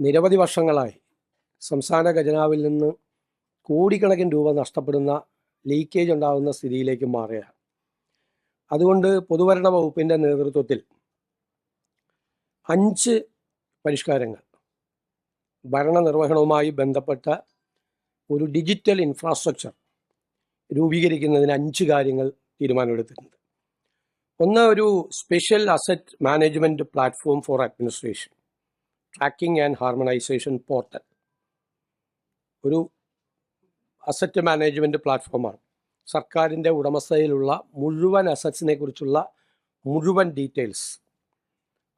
നിരവധി വർഷങ്ങളായി സംസ്ഥാന ഖജനാവിൽ നിന്ന് കോടിക്കണക്കിന് രൂപ നഷ്ടപ്പെടുന്ന ലീക്കേജ് ഉണ്ടാകുന്ന സ്ഥിതിയിലേക്ക് മാറുകയാണ്. അതുകൊണ്ട് പൊതുഭരണ വകുപ്പിൻ്റെ നേതൃത്വത്തിൽ 5 പരിഷ്കാരങ്ങൾ ഭരണനിർവഹണവുമായി ബന്ധപ്പെട്ട ഒരു ഡിജിറ്റൽ ഇൻഫ്രാസ്ട്രക്ചർ രൂപീകരിക്കുന്നതിന് 5 കാര്യങ്ങൾ തീരുമാനമെടുത്തിട്ടുണ്ട്. ഒന്ന്, ഒരു special asset management platform for administration, tracking and harmonisation portal. ഒരു അസറ്റ് മാനേജ്മെൻറ്റ് പ്ലാറ്റ്ഫോമാണ്. സർക്കാരിൻ്റെ ഉടമസ്ഥതയിലുള്ള മുഴുവൻ അസറ്റ്സിനെ കുറിച്ചുള്ള മുഴുവൻ ഡീറ്റെയിൽസ്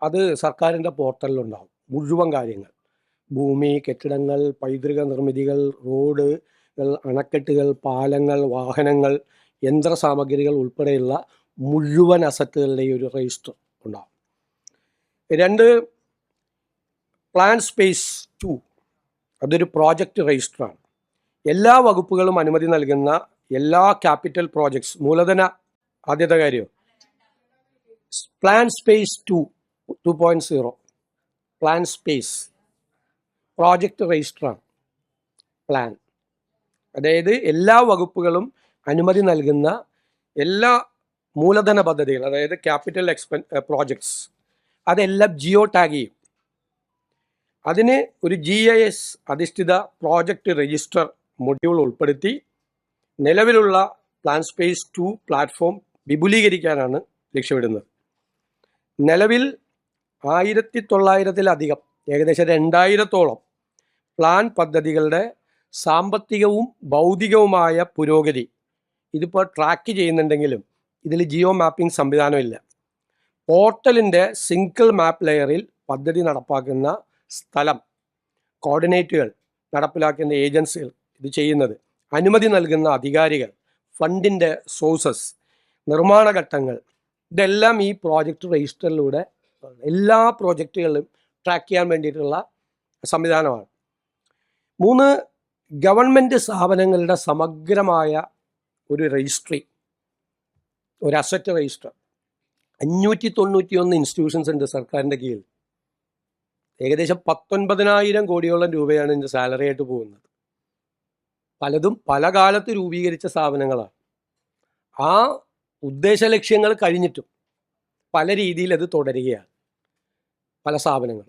അത് സർക്കാരിൻ്റെ പോർട്ടലിലുണ്ടാവും. മുഴുവൻ കാര്യങ്ങൾ, ഭൂമി, കെട്ടിടങ്ങൾ, പൈതൃക നിർമ്മിതികൾ, റോഡുകൾ, അണക്കെട്ടുകൾ, പാലങ്ങൾ, വാഹനങ്ങൾ, യന്ത്രസാമഗ്രികൾ ഉൾപ്പെടെയുള്ള മുഴുവൻ അസറ്റുകളുടെയും ഒരു രജിസ്റ്റർ ഉണ്ടാവും. 2, പ്ലാൻ സ്പേസ് 2, അതൊരു പ്രോജക്റ്റ് രജിസ്റ്ററാണ്. എല്ലാ വകുപ്പുകളും അനുമതി നൽകുന്ന എല്ലാ ക്യാപിറ്റൽ പ്രോജക്ട്സ്, മൂലധന ആദ്യത്തെ കാര്യം plan space 2.0 plan space project രജിസ്റ്ററാണ്. പ്ലാൻ അതായത് എല്ലാ വകുപ്പുകളും അനുമതി നൽകുന്ന എല്ലാ മൂലധന പദ്ധതികൾ, അതായത് ക്യാപിറ്റൽ പ്രോജക്ട്സ്, അതെല്ലാം ജിയോ ടാഗ് ചെയ്യും. അതിന് ഒരു GIS അധിഷ്ഠിത പ്രോജക്റ്റ് രജിസ്റ്റർ മൊഡ്യൂൾ ഉൾപ്പെടുത്തി നിലവിലുള്ള പ്ലാൻ സ്പേസ് 2 പ്ലാറ്റ്ഫോം വിപുലീകരിക്കാനാണ് ലക്ഷ്യമിടുന്നത്. നിലവിൽ 1900-ലധികം, ഏകദേശം 2000-ഓളം പ്ലാൻ പദ്ധതികളുടെ സാമ്പത്തികവും ഭൗതികവുമായ പുരോഗതി ഇതിപ്പോൾ ട്രാക്ക് ചെയ്യുന്നുണ്ടെങ്കിലും ഇതിൽ ജിയോ മാപ്പിംഗ് സംവിധാനമില്ല. പോർട്ടലിൻ്റെ സിംഗിൾ മാപ്പ് ലെയറിൽ പദ്ധതി നടപ്പാക്കുന്ന സ്ഥലം, കോർഡിനേറ്റുകൾ, നടപ്പിലാക്കുന്ന ഏജൻസികൾ, ഇത് ചെയ്യുന്നത്, അനുമതി നൽകുന്ന അധികാരികൾ, ഫണ്ടിൻ്റെ സോഴ്സസ്, നിർമ്മാണ ഘട്ടങ്ങൾ, ഇതെല്ലാം ഈ പ്രോജക്റ്റ് രജിസ്റ്ററിലൂടെ എല്ലാ പ്രോജക്റ്റുകളിലും ട്രാക്ക് ചെയ്യാൻ വേണ്ടിയിട്ടുള്ള സംവിധാനമാണ്. 3, ഗവൺമെൻറ് സ്ഥാപനങ്ങളുടെ സമഗ്രമായ ഒരു രജിസ്ട്രി, ഒരു അസറ്റ് രജിസ്റ്റർ. 591 ഇൻസ്റ്റിറ്റ്യൂഷൻസ് ഉണ്ട് സർക്കാരിൻ്റെ കീഴിൽ. ഏകദേശം 19,000 കോടിയോളം രൂപയാണ് ഇതിൻ്റെ സാലറി ആയിട്ട് പോകുന്നത്. പലതും പല കാലത്ത് രൂപീകരിച്ച സ്ഥാപനങ്ങളാണ്. ആ ഉദ്ദേശ ലക്ഷ്യങ്ങൾ കഴിഞ്ഞിട്ടും പല രീതിയിൽ അത് തുടരുകയാണ്. പല സ്ഥാപനങ്ങൾ,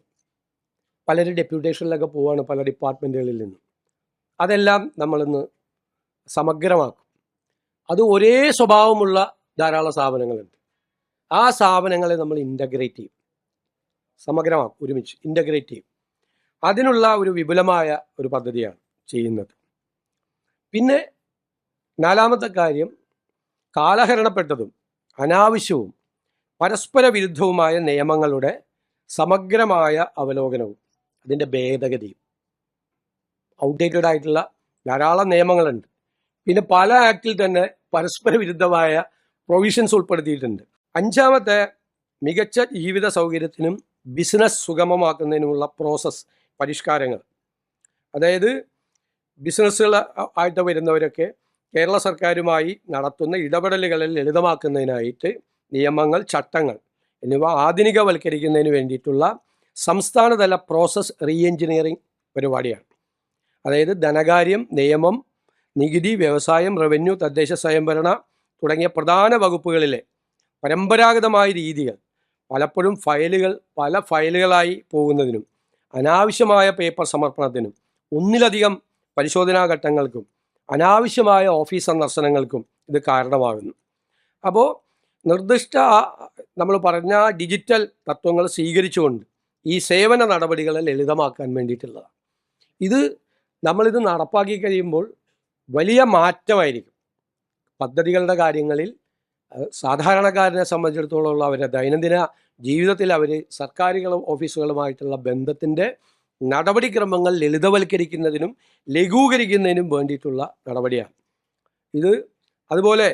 പലരും ഡെപ്യൂട്ടേഷനിലൊക്കെ പോവുകയാണ് പല ഡിപ്പാർട്ട്മെൻറ്റുകളിൽ നിന്നും. അതെല്ലാം നമ്മളിന്ന് സമഗ്രമാക്കും. അത് ഒരേ സ്വഭാവമുള്ള ധാരാളം സ്ഥാപനങ്ങളുണ്ട്. ആ സ്ഥാപനങ്ങളെ നമ്മൾ ഇൻ്റഗ്രേറ്റ് ചെയ്യും, സമഗ്രമാക്കും, ഒരുമിച്ച് ഇൻ്റഗ്രേറ്റ് ചെയ്യും. അതിനുള്ള ഒരു വിപുലമായ ഒരു പദ്ധതിയാണ് ചെയ്യുന്നത്. പിന്നെ 4-മത്തെ കാര്യം, കാലഹരണപ്പെട്ടതും അനാവശ്യവും പരസ്പര വിരുദ്ധവുമായ നിയമങ്ങളുടെ സമഗ്രമായ അവലോകനവും അതിൻ്റെ ഭേദഗതിയും. ഔട്ട്ഡേറ്റഡ് ആയിട്ടുള്ള ധാരാളം നിയമങ്ങളുണ്ട്. പിന്നെ പല ആക്ടിൽ തന്നെ പരസ്പര വിരുദ്ധമായ പ്രൊവിഷൻസ് ഉൾപ്പെടുത്തിയിട്ടുണ്ട്. 5-മത്തെ, മികച്ച ജീവിത സൗകര്യത്തിനും ബിസിനസ് സുഗമമാക്കുന്നതിനുമുള്ള പ്രോസസ്സ് പരിഷ്കാരങ്ങൾ. അതായത് ബിസിനസ്സുകൾ ആയിട്ട് വരുന്നവരൊക്കെ കേരള സർക്കാരുമായി നടത്തുന്ന ഇടപെടലുകളിൽ ലളിതമാക്കുന്നതിനായിട്ട് നിയമങ്ങൾ, ചട്ടങ്ങൾ എന്നിവ ആധുനികവൽക്കരിക്കുന്നതിന് വേണ്ടിയിട്ടുള്ള സംസ്ഥാനതല പ്രോസസ് റീ എഞ്ചിനീയറിംഗ് പരിപാടിയാണ്. അതായത് ധനകാര്യം, നിയമം, നികുതി, വ്യവസായം, റവന്യൂ, തദ്ദേശ സ്വയംഭരണ തുടങ്ങിയ പ്രധാന വകുപ്പുകളിലെ പരമ്പരാഗതമായ രീതികൾ പലപ്പോഴും പല ഫയലുകളായി പോകുന്നതിനും അനാവശ്യമായ പേപ്പർ സമർപ്പണത്തിനും ഒന്നിലധികം പരിശോധനാ ഘട്ടങ്ങൾക്കും അനാവശ്യമായ ഓഫീസ് സന്ദർശനങ്ങൾക്കും ഇത് കാരണമാകുന്നു. അപ്പോൾ നിർദ്ദിഷ്ട നമ്മൾ പറഞ്ഞ ഡിജിറ്റൽ തത്വങ്ങൾ സ്വീകരിച്ചുകൊണ്ട് ഈ സേവന നടപടികളെ ലളിതമാക്കാൻ വേണ്ടിയിട്ടുള്ളതാണ്. നമ്മളിത് നടപ്പാക്കി കഴിയുമ്പോൾ വലിയ മാറ്റമായിരിക്കും പദ്ധതികളുടെ കാര്യങ്ങളിൽ. സാധാരണക്കാരനെ സംബന്ധിച്ചിടത്തോളം അവരുടെ ദൈനംദിന ജീവിതത്തിൽ അവർ സർക്കാരുകളും ഓഫീസുകളുമായിട്ടുള്ള ബന്ധത്തിൻ്റെ നടപടിക്രമങ്ങൾ ലളിതവൽക്കരിക്കുന്നതിനും ലഘൂകരിക്കുന്നതിനും വേണ്ടിയിട്ടുള്ള നടപടിയാണ് ഇത്. അതുപോലെ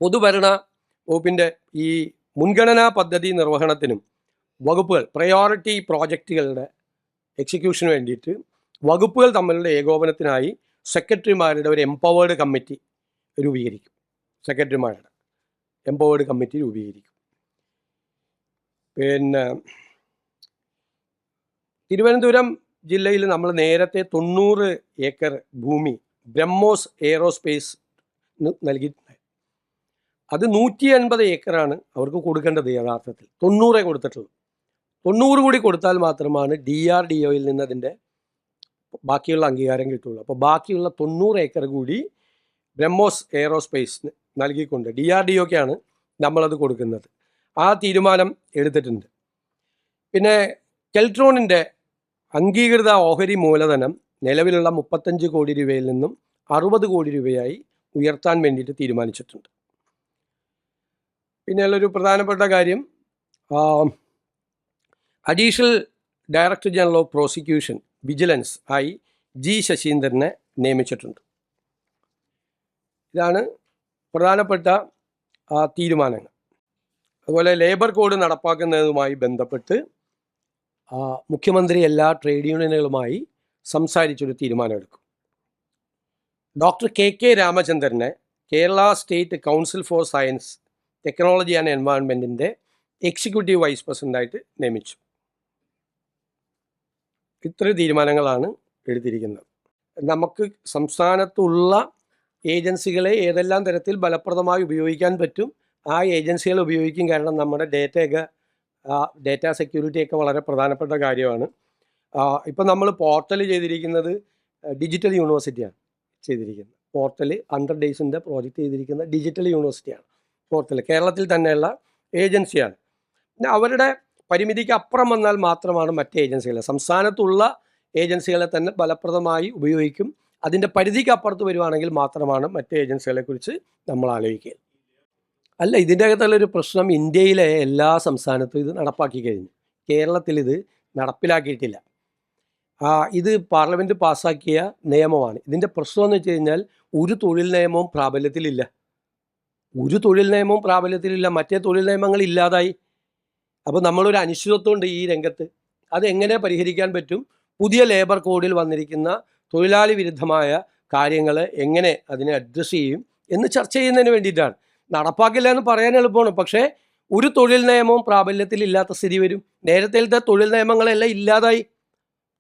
പൊതുഭരണ വകുപ്പിൻ്റെ ഈ മുൻഗണനാ പദ്ധതി നിർവഹണത്തിനും വകുപ്പുകൾ, പ്രയോറിറ്റി പ്രോജക്റ്റുകളുടെ എക്സിക്യൂഷന് വേണ്ടിയിട്ട് വകുപ്പുകൾ തമ്മിലുള്ള ഏകോപനത്തിനായി സെക്രട്ടറിമാരുടെ ഒരു എംപവേർഡ് കമ്മിറ്റി രൂപീകരിക്കും. സെക്രട്ടറിമാരുടെ എംപവേർഡ് കമ്മിറ്റി രൂപീകരിക്കും. പിന്നെ തിരുവനന്തപുരം ജില്ലയിൽ നമ്മൾ നേരത്തെ 90 ഏക്കർ ഭൂമി ബ്രഹ്മോസ് എയ്റോസ്പേസ് നൽകിയിട്ടുണ്ട്. അത് 180 ഏക്കറാണ് അവർക്ക് കൊടുക്കേണ്ടത്. യഥാർത്ഥത്തിൽ 90 കൊടുത്തിട്ടുള്ളൂ. 90 കൂടി കൊടുത്താൽ മാത്രമാണ് DRDOയിൽ നിന്ന് അതിൻ്റെ ബാക്കിയുള്ള അംഗീകാരം കിട്ടുള്ളൂ. അപ്പോൾ ബാക്കിയുള്ള 90 ഏക്കർ കൂടി ബ്രഹ്മോസ് എയ്റോസ്പേസ് നൽകിക്കൊണ്ട് DRDOക്കാണ് നമ്മളത് കൊടുക്കുന്നത്. ആ തീരുമാനം എടുത്തിട്ടുണ്ട്. പിന്നെ കെൽട്രോണിൻ്റെ അംഗീകൃത ഓഹരി മൂലധനം നിലവിലുള്ള 35 കോടി രൂപയിൽ നിന്നും 60 കോടി രൂപയായി ഉയർത്താൻ വേണ്ടിയിട്ട് തീരുമാനിച്ചിട്ടുണ്ട്. പിന്നെയുള്ളൊരു പ്രധാനപ്പെട്ട കാര്യം, additional director general of prosecution vigilance ആയി G ശശീന്ദ്രനെ നിയമിച്ചിട്ടുണ്ട്. ഇതാണ് പ്രധാനപ്പെട്ട തീരുമാനങ്ങൾ. അതുപോലെ ലേബർ കോഡ് നടപ്പാക്കുന്നതുമായി ബന്ധപ്പെട്ട് മുഖ്യമന്ത്രി എല്ലാ ട്രേഡ് യൂണിയനുകളുമായി സംസാരിച്ചൊരു തീരുമാനമെടുക്കും. ഡോക്ടർ KK രാമചന്ദ്രനെ Kerala state council for science, technology and എൻവയോൺമെൻറ്റിൻ്റെ എക്സിക്യൂട്ടീവ് വൈസ് പ്രസിഡൻ്റായിട്ട് നിയമിച്ചു. ഇത്രയും തീരുമാനങ്ങളാണ് എടുത്തിരിക്കുന്നത്. നമുക്ക് സംസ്ഥാനത്തുള്ള ഏജൻസികളെ ഏതെല്ലാം തരത്തിൽ ഫലപ്രദമായി ഉപയോഗിക്കാൻ പറ്റും ആ ഏജൻസികൾ ഉപയോഗിക്കും. കാരണം നമ്മുടെ ഡേറ്റാ സെക്യൂരിറ്റിയൊക്കെ വളരെ പ്രധാനപ്പെട്ട കാര്യമാണ്. ഇപ്പം നമ്മൾ പോർട്ടൽ ചെയ്തിരിക്കുന്നത് ഡിജിറ്റൽ യൂണിവേഴ്സിറ്റിയാണ് ചെയ്തിരിക്കുന്നത്. പോർട്ടൽ 100 ഡേയ്സിൻ്റെ പ്രോജക്റ്റ് ചെയ്തിരിക്കുന്ന ഡിജിറ്റൽ യൂണിവേഴ്സിറ്റിയാണ് പോർട്ടൽ. കേരളത്തിൽ തന്നെയുള്ള ഏജൻസിയാണ്. പിന്നെ അവരുടെ പരിമിതിക്ക് അപ്പുറം വന്നാൽ മാത്രമാണ് മറ്റ് ഏജൻസികളെ, സംസ്ഥാനത്തുള്ള ഏജൻസികളെ തന്നെ ഫലപ്രദമായി ഉപയോഗിക്കും. അതിൻ്റെ പരിധിക്ക് അപ്പുറത്ത് വരുവാണെങ്കിൽ മാത്രമാണ് മറ്റ് ഏജൻസികളെക്കുറിച്ച് നമ്മൾ ആലോചിക്കുക. അല്ല, ഇതിൻ്റെ അകത്തുള്ളൊരു പ്രശ്നം, ഇന്ത്യയിലെ എല്ലാ സംസ്ഥാനത്തും ഇത് നടപ്പാക്കി കഴിഞ്ഞു. കേരളത്തിൽ ഇത് നടപ്പിലാക്കിയിട്ടില്ല. ഇത് പാർലമെൻറ്റ് പാസ്സാക്കിയ നിയമമാണ്. ഇതിൻ്റെ പ്രശ്നം എന്ന് വെച്ച് കഴിഞ്ഞാൽ ഒരു തൊഴിൽ നിയമവും പ്രാബല്യത്തിലില്ല. മറ്റേ തൊഴിൽ നിയമങ്ങൾ ഇല്ലാതായി. അപ്പോൾ നമ്മളൊരു അനിശ്ചിതത്വമുണ്ട് ഈ രംഗത്ത്. അതെങ്ങനെ പരിഹരിക്കാൻ പറ്റും? പുതിയ ലേബർ കോഡിൽ വന്നിരിക്കുന്ന തൊഴിലാളി വിരുദ്ധമായ കാര്യങ്ങൾ എങ്ങനെ അതിനെ അഡ്രസ്സ് ചെയ്യും എന്ന് ചർച്ച ചെയ്യുന്നതിന് വേണ്ടിയിട്ടാണ്. നടപ്പാക്കില്ല എന്ന് പറയാൻ എളുപ്പമാണ്, പക്ഷേ ഒരു തൊഴിൽ നിയമവും പ്രാബല്യത്തിലില്ലാത്ത സ്ഥിതി വരും. നേരത്തെ തൊഴിൽ നിയമങ്ങളെല്ലാം ഇല്ലാതായി.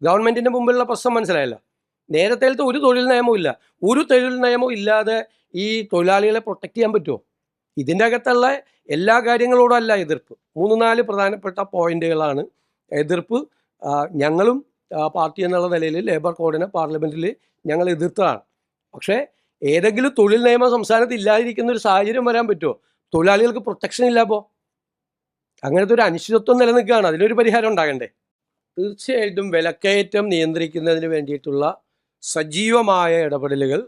ഗവൺമെൻറ്റിൻ്റെ മുമ്പിലുള്ള പ്രശ്നം മനസ്സിലായല്ലോ. നേരത്തെ ഒരു തൊഴിൽ നിയമവും ഇല്ല. ഒരു തൊഴിൽ നിയമവും ഇല്ലാതെ ഈ തൊഴിലാളികളെ പ്രൊട്ടക്റ്റ് ചെയ്യാൻ പറ്റുമോ? ഇതിൻ്റെ അകത്തുള്ള എല്ലാ കാര്യങ്ങളോടും അല്ല എതിർപ്പ്. 3-4 പ്രധാനപ്പെട്ട പോയിന്റുകളാണ് എതിർപ്പ്. ഞങ്ങളും പാർട്ടി എന്നുള്ള നിലയിൽ ലേബർ കോഡിനെ പാർലമെൻറ്റിൽ ഞങ്ങൾ എതിർത്തതാണ്. പക്ഷേ ഏതെങ്കിലും തൊഴിൽ നിയമം സംസ്ഥാനത്ത് ഇല്ലാതിരിക്കുന്ന ഒരു സാഹചര്യം വരാൻ പറ്റുമോ? തൊഴിലാളികൾക്ക് പ്രൊട്ടക്ഷൻ ഇല്ല. അപ്പോൾ അങ്ങനത്തെ ഒരു അനിശ്ചിതത്വം നിലനിൽക്കുകയാണ്. അതിനൊരു പരിഹാരം ഉണ്ടാകണ്ടേ? തീർച്ചയായിട്ടും വിലക്കയറ്റം നിയന്ത്രിക്കുന്നതിന് വേണ്ടിയിട്ടുള്ള സജീവമായ ഇടപെടലുകൾ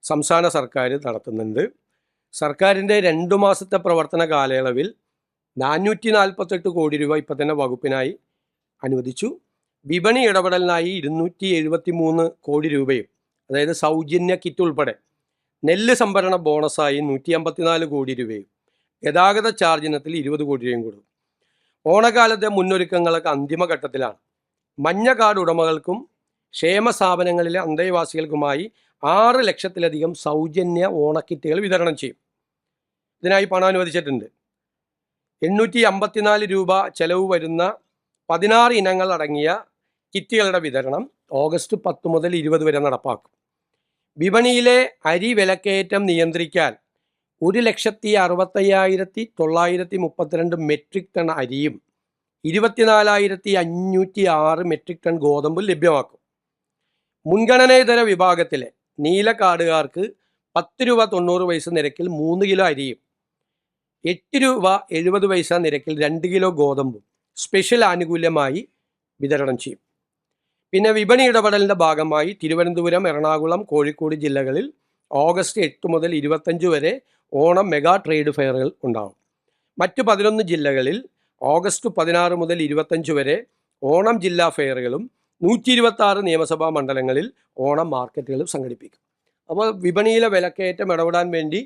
സംസ്ഥാന സർക്കാർ നടത്തുന്നുണ്ട്. സർക്കാരിൻ്റെ 2 മാസത്തെ പ്രവർത്തന കാലയളവിൽ 448 കോടി രൂപ ഇപ്പം തന്നെ വകുപ്പിനായി അനുവദിച്ചു. വിപണി ഇടപെടലിനായി 273 കോടി രൂപയും, അതായത് സൗജന്യ കിറ്റ് ഉൾപ്പെടെ, നെല്ല് സംഭരണ ബോണസായി 154 കോടി രൂപയും, ഗതാഗത ചാർജ് ഇനത്തിൽ 20 കോടി രൂപയും കൊടുക്കും. ഓണക്കാലത്തെ മുന്നൊരുക്കങ്ങളൊക്കെ അന്തിമഘട്ടത്തിലാണ്. മഞ്ഞ കാർഡ് ഉടമകൾക്കും ക്ഷേമ സ്ഥാപനങ്ങളിലെ അന്തേവാസികൾക്കുമായി 6 ലക്ഷത്തിലധികം സൗജന്യ ഓണക്കിറ്റുകൾ വിതരണം ചെയ്യും. ഇതിനായി പണം അനുവദിച്ചിട്ടുണ്ട്. 854 രൂപ ചെലവ് വരുന്ന 16 ഇനങ്ങൾ അടങ്ങിയ കിറ്റുകളുടെ വിതരണം ഓഗസ്റ്റ് 10 മുതൽ 20 വരെ നടപ്പാക്കും. വിപണിയിലെ അരി വിലക്കയറ്റം നിയന്ത്രിക്കാൻ 1,65,932 മെട്രിക് ടൺ അരിയും 24,506 മെട്രിക് ടൺ ഗോതമ്പും ലഭ്യമാക്കും. മുൻഗണനേതര വിഭാഗത്തിലെ നീല കാർഡുകാർക്ക് 10 രൂപ 90 പൈസ നിരക്കിൽ 3 കിലോ അരിയും 8 രൂപ 70 പൈസ നിരക്കിൽ 2 കിലോ ഗോതമ്പും സ്പെഷ്യൽ ആനുകൂല്യമായി വിതരണം ചെയ്യും. പിന്നെ വിപണി ഇടപെടലിൻ്റെ ഭാഗമായി തിരുവനന്തപുരം, എറണാകുളം, കോഴിക്കോട് ജില്ലകളിൽ ഓഗസ്റ്റ് 8 മുതൽ 25 വരെ ഓണം മെഗാ ട്രേഡ് ഫെയറുകൾ ഉണ്ടാകും. മറ്റ് 11 ജില്ലകളിൽ ഓഗസ്റ്റ് 16 മുതൽ 25 വരെ ഓണം ജില്ലാ ഫെയറുകളും 126 നിയമസഭാ മണ്ഡലങ്ങളിൽ ഓണം മാർക്കറ്റുകളും സംഘടിപ്പിക്കും. അപ്പോൾ വിപണിയിലെ വിലക്കയറ്റം ഇടപെടാൻ വേണ്ടി